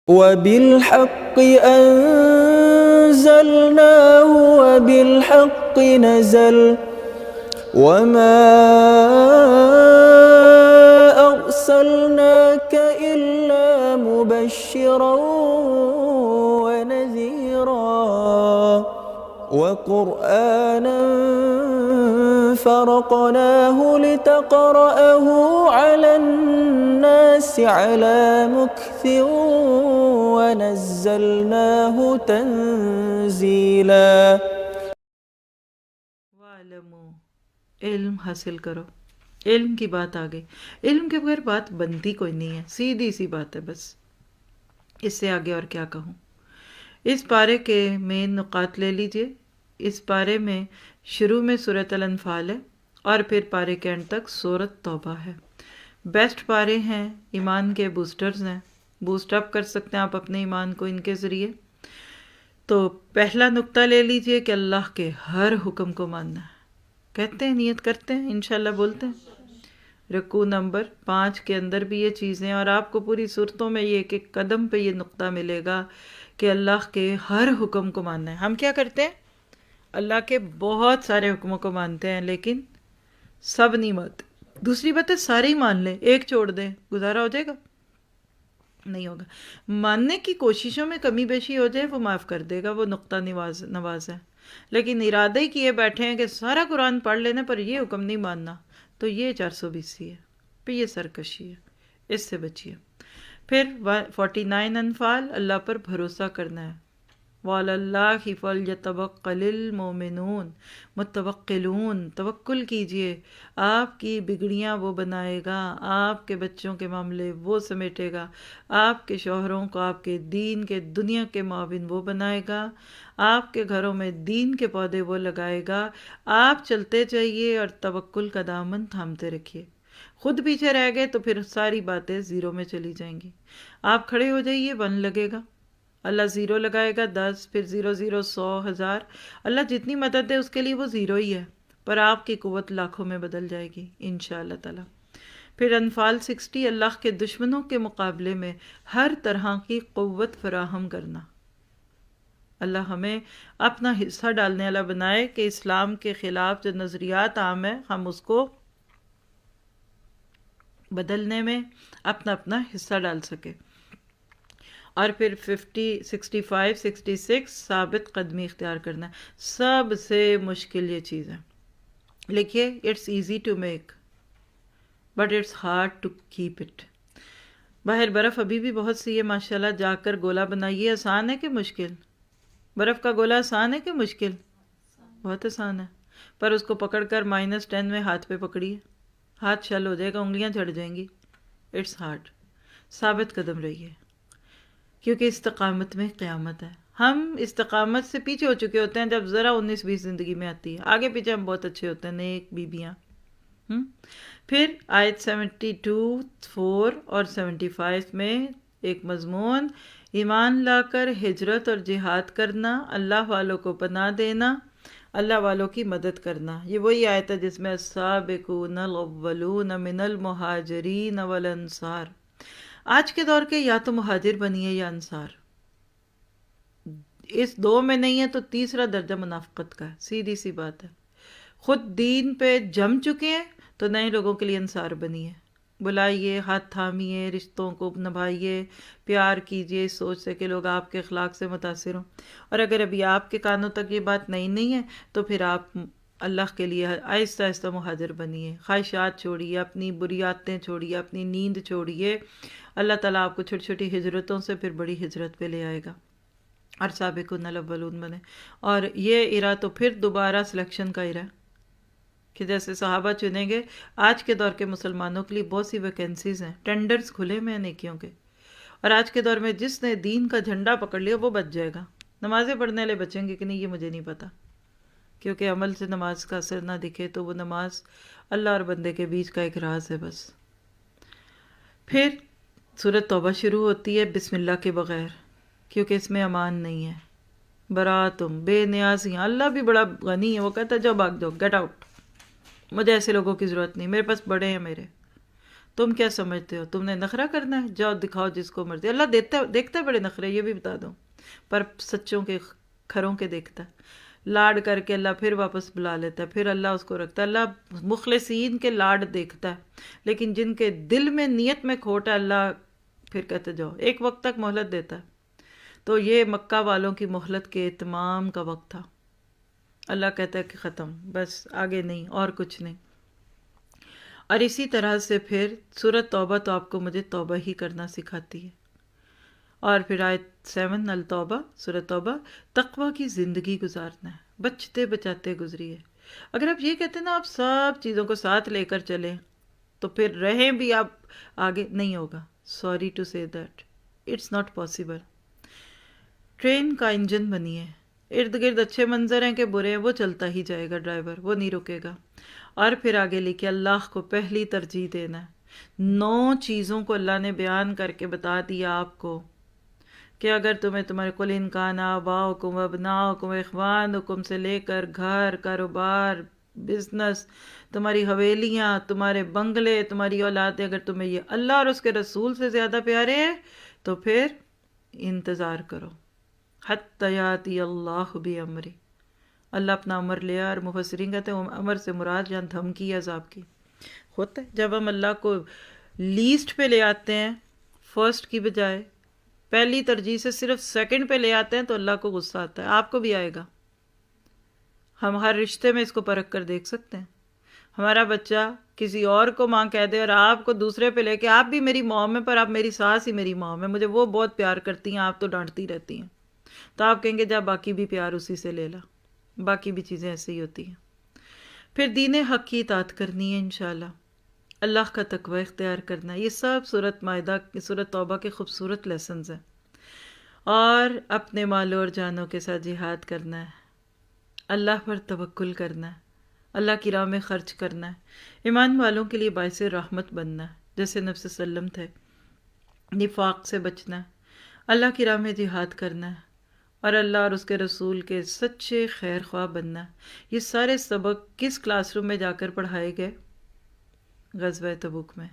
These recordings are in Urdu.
وبالحق أنزلناه وبالحق نزل وما أرسلناك إلا مبشرا ونذيرا وقرآنا فرقناه لتقرأه على الناس على مكث ونزلناه تنزيلا۔ وَاعْلَمُوا، علم حاصل کرو۔ علم کی بات آ گئی، علم کے بغیر بات بنتی کوئی نہیں ہے، سیدھی سی بات ہے بس، اس سے آگے اور کیا کہوں۔ اس پارے کے مین نقاط لے لیجئے۔ اس پارے میں شروع میں سورۃ الانفال ہے اور پھر پارے کے اینڈ تک سورۃ توبہ ہے۔ بیسٹ پارے ہیں، ایمان کے بوسٹرز ہیں، بوسٹ اپ کر سکتے ہیں آپ اپنے ایمان کو ان کے ذریعے۔ تو پہلا نقطہ لے لیجئے کہ اللہ کے ہر حکم کو ماننا ہے۔ کہتے ہیں، نیت کرتے ہیں، انشاءاللہ بولتے ہیں۔ رکوع نمبر 5 کے اندر بھی یہ چیزیں، اور آپ کو پوری صورتوں میں یہ ایک ایک قدم پہ یہ نقطہ ملے گا کہ اللہ کے ہر حکم کو ماننا ہے۔ ہم کیا کرتے ہیں؟ اللہ کے بہت سارے حکموں کو مانتے ہیں لیکن سب نہیں مانتے۔ دوسری بات ہے سارے ہی مان لیں، ایک چھوڑ دیں، گزارا ہو جائے گا؟ نہیں ہوگا۔ ماننے کی کوششوں میں کمی بیشی ہو جائے وہ معاف کر دے گا، وہ نقطہ نواز ہے۔ لیکن ارادہ ہی کیے بیٹھے ہیں کہ سارا قرآن پڑھ لینے پر یہ حکم نہیں ماننا، تو یہ 420 ہے، پھر یہ سرکشی ہے، اس سے بچیے۔ پھر 49 انفال، اللہ پر بھروسہ کرنا ہے۔ وَعَلَى اللَّهِ فَلْيَتَوَكَّلِ الْمُؤْمِنُونَ، متوکلون، توکل کیجئے، آپ کی بگڑیاں وہ بنائے گا، آپ کے بچوں کے معاملے وہ سمیٹے گا، آپ کے شوہروں کو آپ کے دین کے دنیا کے معاون وہ بنائے گا، آپ کے گھروں میں دین کے پودے وہ لگائے گا۔ آپ چلتے جائیے اور توکل کا دامن تھامتے رکھیے۔ خود پیچھے رہ گئے تو پھر ساری باتیں زیرو میں چلی جائیں گی۔ آپ کھڑے ہو جائیے، 1 لگے گا، اللہ 0 لگائے گا، 10، پھر 0 0 100 1000۔ اللہ جتنی مدد دے اس کے لیے وہ 0 ہی ہے، پر آپ کی قوت لاکھوں میں بدل جائے گی انشاءاللہ تعالی۔ پھر انفال 60، اللہ کے دشمنوں کے مقابلے میں ہر طرح کی قوت فراہم کرنا۔ اللہ ہمیں اپنا حصہ ڈالنے والا بنائے کہ اسلام کے خلاف جو نظریات عام ہیں ہم اس کو بدلنے میں اپنا حصہ ڈال سکے۔ اور پھر 50 65 66 ثابت قدمی اختیار کرنا ہے۔ سب سے مشکل یہ چیز ہے، لکھیے، it's easy to make but it's hard to keep it. باہر برف ابھی بھی بہت سی ہے ماشاءاللہ، جا کر گولا بنائیے۔ آسان ہے کہ مشکل؟ برف کا گولا آسان ہے کہ مشکل؟ بہت آسان ہے، پر اس کو پکڑ کر -10 میں ہاتھ پہ پکڑیے، ہاتھ شل ہو جائے گا، انگلیاں جھڑ جائیں گی۔ It's hard. ثابت قدم رہیے، کیونکہ استقامت میں قیامت ہے۔ ہم استقامت سے پیچھے ہو چکے ہوتے ہیں جب ذرا 19-20 زندگی میں آتی ہے، آگے پیچھے ہم بہت اچھے ہوتے ہیں، نیک بیبیاں۔ پھر آیت 72 4 اور 75 میں ایک مضمون، ایمان لا کر ہجرت اور جہاد کرنا، اللہ والوں کو پناہ دینا، اللہ والوں کی مدد کرنا۔ یہ وہی آیت ہے جس میں السابقون الاولون من المہاجرین والانصار۔ آج کے دور کے یا تو مہاجر بنیے یا انصار، اس 2 میں نہیں ہے تو تیسرا درجہ منافقت کا ہے، سیدھی سی بات ہے۔ خود دین پہ جم چکے ہیں تو نئے لوگوں کے لیے انصار بنیے، بلائیے، ہاتھ تھامیے، رشتوں کو نبھائیے، پیار کیجیے اس سوچ سے کہ لوگ آپ کے اخلاق سے متاثر ہوں۔ اور اگر ابھی آپ کے کانوں تک یہ بات نہیں ہے تو پھر آپ اللہ کے لیے آہستہ آہستہ مہاجر بنیے، خواہشات چھوڑیے، اپنی بری عادتیں چھوڑیے، اپنی نیند چھوڑیے۔ اللہ تعالیٰ آپ کو چھوٹی چھوٹی ہجرتوں سے پھر بڑی ہجرت پہ لے آئے گا، اور سابقون الاولون بنے۔ اور یہ ایرا تو پھر دوبارہ سلیکشن کا ایرا ہے کہ جیسے صحابہ چنیں گے، آج کے دور کے مسلمانوں کے لیے بہت سی ویکنسیز ہیں، ٹینڈرز کھلے میں ہیں نیکیوں کے۔ اور آج کے دور میں جس نے دین کا جھنڈا پکڑ لیا وہ بچ جائے گا۔ نمازیں پڑھنے والے بچیں گے کہ نہیں یہ مجھے نہیں پتا، کیونکہ عمل سے نماز کا اثر نہ دکھے تو وہ نماز اللہ اور بندے کے بیچ کا ایک راز ہے بس۔ پھر سورۃ توبہ شروع ہوتی ہے بسم اللہ کے بغیر، کیونکہ اس میں امان نہیں ہے۔ براتم، بے نیازی ہیں، اللہ بھی بڑا غنی ہے، وہ کہتا ہے جاؤ بھاگ جاؤ، گیٹ آؤٹ، مجھے ایسے لوگوں کی ضرورت نہیں، میرے پاس بڑے ہیں میرے۔ تم کیا سمجھتے ہو تم نے نخرہ کرنا ہے؟ جاؤ دکھاؤ جس کو مرضی. اللہ دیکھتا ہے بڑے نخرے، یہ بھی بتا دو، پر سچوں کے کھروں کے دیکھتا ہے. لاڈ کر کے اللہ پھر واپس بلا لیتا ہے، پھر اللہ اس کو رکھتا ہے. اللہ مخلصین کے لاڈ دیکھتا ہے، لیکن جن کے دل میں نیت میں کھوٹ ہے اللہ پھر کہتے جاؤ. ایک وقت تک مہلت دیتا ہے. تو یہ مکہ والوں کی مہلت کے اتمام کا وقت تھا. اللہ کہتا ہے کہ ختم، بس آگے نہیں اور کچھ نہیں. اور اسی طرح سے پھر سورۃ توبہ تو آپ کو مجھے توبہ ہی کرنا سکھاتی ہے. اور پھر آیت 7 التوبہ، سورۃ توبہ، تقوی کی زندگی گزارنا ہے، بچتے بچاتے گزریے. اگر آپ یہ کہتے ہیں نا آپ سب چیزوں کو ساتھ لے کر چلیں تو پھر رہیں بھی آپ آگے نہیں ہوگا. Sorry to say that it's not possible. Train کا انجن بنیے، ارد گرد اچھے منظر ہیں کہ برے ہیں، وہ چلتا ہی جائے گا، ڈرائیور وہ نہیں رکے گا. اور پھر آگے لکھے اللہ کو پہلی ترجیح دینا ہے. 9 چیزوں کو اللہ نے بیان کر کے بتا دیا آپ کو کہ اگر تمہیں تمہارے قل ان کان آباؤکم و ابناؤکم و اخوانکم سے لے کر گھر، کاروبار، بزنس، تمہاری حویلیاں، تمہارے بنگلے، تمہاری اولادیں، اگر تمہیں یہ اللہ اور اس کے رسول سے زیادہ پیارے ہیں تو پھر انتظار کرو. حتی یاتی اللہ بامرہ، اللہ اپنا امر لیا. اور مفسرین کہتے ہیں امر سے مراد جہاں دھمکی عذاب کی ہوتا ہے. جب ہم اللہ کو لیسٹ پہ لے آتے ہیں فرسٹ کی بجائے، پہلی ترجیح سے صرف سیکنڈ پہ لے آتے ہیں تو اللہ کو غصہ آتا ہے. آپ کو بھی آئے گا. ہم ہر رشتے میں اس کو پرکھ کر دیکھ سکتے ہیں. ہمارا بچہ کسی اور کو ماں کہہ دے اور آپ کو دوسرے پہ لے کے آپ بھی میری ماں میں، پر آپ میری ساس ہی میری ماں میں، مجھے وہ بہت پیار کرتی ہیں، آپ تو ڈانٹتی رہتی ہیں. تو آپ کہیں گے جا باقی بھی پیار اسی سے لے لا. باقی بھی چیزیں ایسے ہی ہوتی ہیں. پھر دین حق کی اطاعت کرنی ہے انشاءاللہ، اللہ کا تقوی اختیار کرنا ہے. یہ سب سورۃ مائدہ، سورۃ توبہ کے خوبصورت لیسنز ہیں. اور اپنے مالوں اور جانوں کے ساتھ جہاد کرنا ہے، اللہ پر توکل کرنا ہے، اللہ کی راہ میں خرچ کرنا ہے. ایمان والوں کے لیے باعث رحمت بننا ہے جیسے نبی صلی اللہ علیہ وسلم تھے. نفاق سے بچنا ہے، اللہ کی راہ میں جہاد کرنا ہے، اور اللہ اور اس کے رسول کے سچے خیر خواہ بننا ہے. یہ سارے سبق کس کلاس روم میں جا کر پڑھائے گئے؟ غزوہ تبوک میں.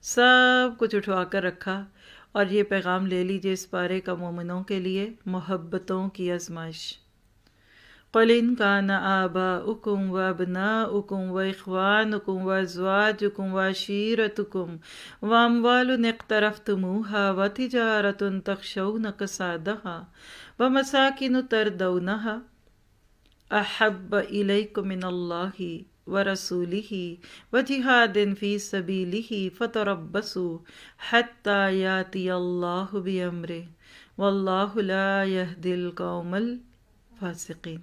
سب کچھ اٹھوا کر رکھا. اور یہ پیغام لے لیجئے اس پارے کا مومنوں کے لیے، محبتوں کی آزمائش. قل ان کان آباؤکم وابناؤکم واخوانکم وازواجکم وعشیرتکم واموال اقترفتموها وتجارۃ تخشون کسادها ومساکن تردونها احب الیکم من اللہ ورسولہ وجہاد فی سبیلہ فتربصوا حتی یاتی اللہ بامرہ واللہ لا یہدی القوم الفاسقین.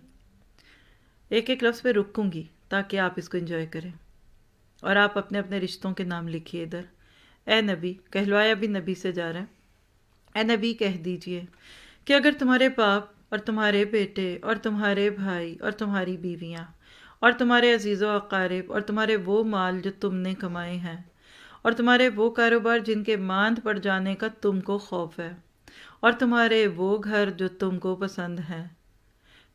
ایک ایک لفظ پہ رکوں گی تاکہ آپ اس کو انجوائے کریں. اور آپ اپنے اپنے رشتوں کے نام لکھیے ادھر. اے نبی، کہلوایا بھی نبی سے جا رہا ہے. اے نبی کہہ دیجئے کہ اگر تمہارے باپ اور تمہارے بیٹے اور تمہارے بھائی اور تمہاری بیویاں اور تمہارے عزیز و اقارب اور تمہارے وہ مال جو تم نے کمائے ہیں اور تمہارے وہ کاروبار جن کے ماند پڑ جانے کا تم کو خوف ہے اور تمہارے وہ گھر جو تم کو پسند ہیں،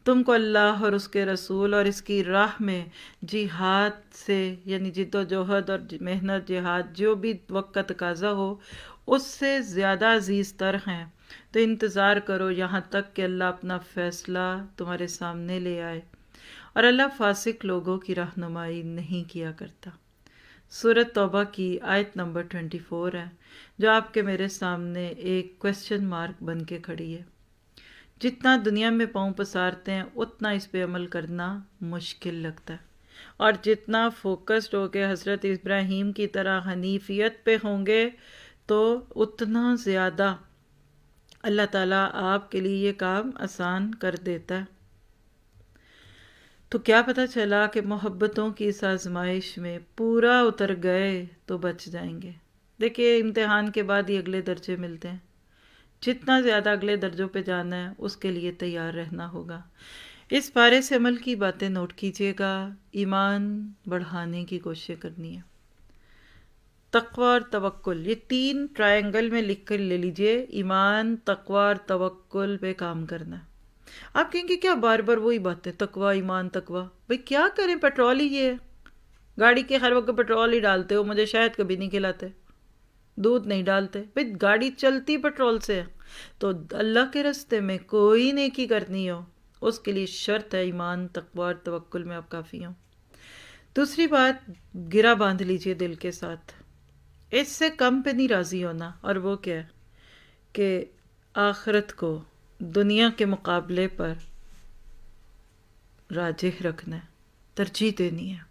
تم کو اللہ اور اس کے رسول اور اس کی راہ میں جہاد سے، یعنی جد و جہد اور محنت جہاد جو بھی وقت کا تقاضا ہو، اس سے زیادہ عزیز تر ہیں، تو انتظار کرو یہاں تک کہ اللہ اپنا فیصلہ تمہارے سامنے لے آئے. اور اللہ فاسق لوگوں کی رہنمائی نہیں کیا کرتا. سورۃ توبہ کی آیت نمبر 24 ہے جو آپ کے میرے سامنے ایک کویسچن مارک بن کے کھڑی ہے. جتنا دنیا میں پاؤں پسارتے ہیں اتنا اس پہ عمل کرنا مشکل لگتا ہے، اور جتنا فوکسڈ ہو کے حضرت ابراہیم کی طرح حنیفیت پہ ہوں گے تو اتنا زیادہ اللہ تعالیٰ آپ کے لیے یہ کام آسان کر دیتا ہے. تو کیا پتہ چلا کہ محبتوں کی اس آزمائش میں پورا اتر گئے تو بچ جائیں گے. دیکھیے امتحان کے بعد ہی اگلے درجے ملتے ہیں. جتنا زیادہ اگلے درجوں پہ جانا ہے اس کے لیے تیار رہنا ہوگا. اس پارے سے عمل کی باتیں نوٹ کیجیے گا. ایمان بڑھانے کی کوشش کرنی ہے. تقوی اور توکل، یہ 3 ٹرائنگل میں لکھ کر لے لیجئے. ایمان، تقوی اور توکل پہ کام کرنا ہے. آپ کہیں گے کیا بار بار وہی باتیں، تقوی ایمان تقوی؟ بھئی کیا کریں، پیٹرول ہی یہ ہے. گاڑی کے ہر وقت پیٹرول ہی ڈالتے ہو، مجھے شہد کبھی نہیں کھلاتے، دودھ نہیں ڈالتے، بھئی گاڑی چلتی پیٹرول سے ہے، تو اللہ کے راستے میں کوئی نیکی کرنی ہو اس کے لیے شرط ہے ایمان، تقوی اور توکل میں آپ کافی ہوں۔ دوسری بات، گرا باندھ لیجئے دل کے ساتھ، اس سے کم پہ نہیں راضی ہونا، اور وہ کیا ہے کہ آخرت کو دنیا کے مقابلے پر راجح رکھنا ہے، ترجیح دینی ہے۔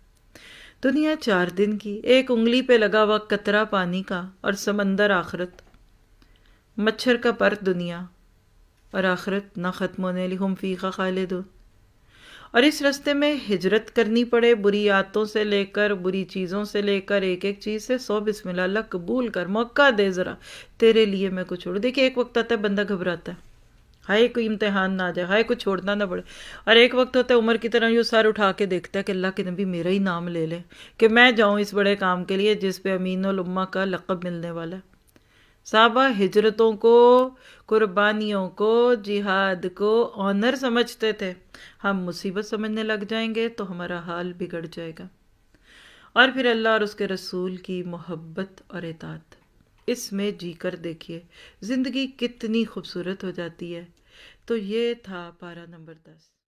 دنیا 4 دن کی، ایک انگلی پہ لگا ہوا قطرہ پانی کا، اور سمندر آخرت، مچھر کا پر دنیا، اور آخرت نہ ختم ہونے والی، ہم فیہا خالدون۔ اور اس راستے میں ہجرت کرنی پڑے، بری عادتوں سے لے کر، بری چیزوں سے لے کر، ایک ایک چیز سے 100 بسم اللہ، اللہ قبول کر، موقع دے ذرا، تیرے لیے میں کچھ چھوڑوں۔ دیکھیں ایک وقت آتا ہے بندہ گھبراتا ہے، ہائے کوئی امتحان نہ آ جائے، ہائے کچھ چھوڑنا نہ پڑے، اور ایک وقت ہوتا ہے عمر کی طرح یوں سر اٹھا کے دیکھتا ہے کہ اللہ کے نبی میرا ہی نام لے لے کہ میں جاؤں اس بڑے کام کے لیے جس پہ امین الامہ کا لقب ملنے والا ہے۔ صحابہ ہجرتوں کو، قربانیوں کو، جہاد کو آنر سمجھتے تھے، ہم مصیبت سمجھنے لگ جائیں گے تو ہمارا حال بگڑ جائے گا۔ اور پھر اللہ اور اس کے رسول کی محبت اور اطاعت، اس میں جی کر دیکھیے زندگی کتنی خوبصورت ہو جاتی ہے۔ تو یہ تھا پارہ نمبر 10۔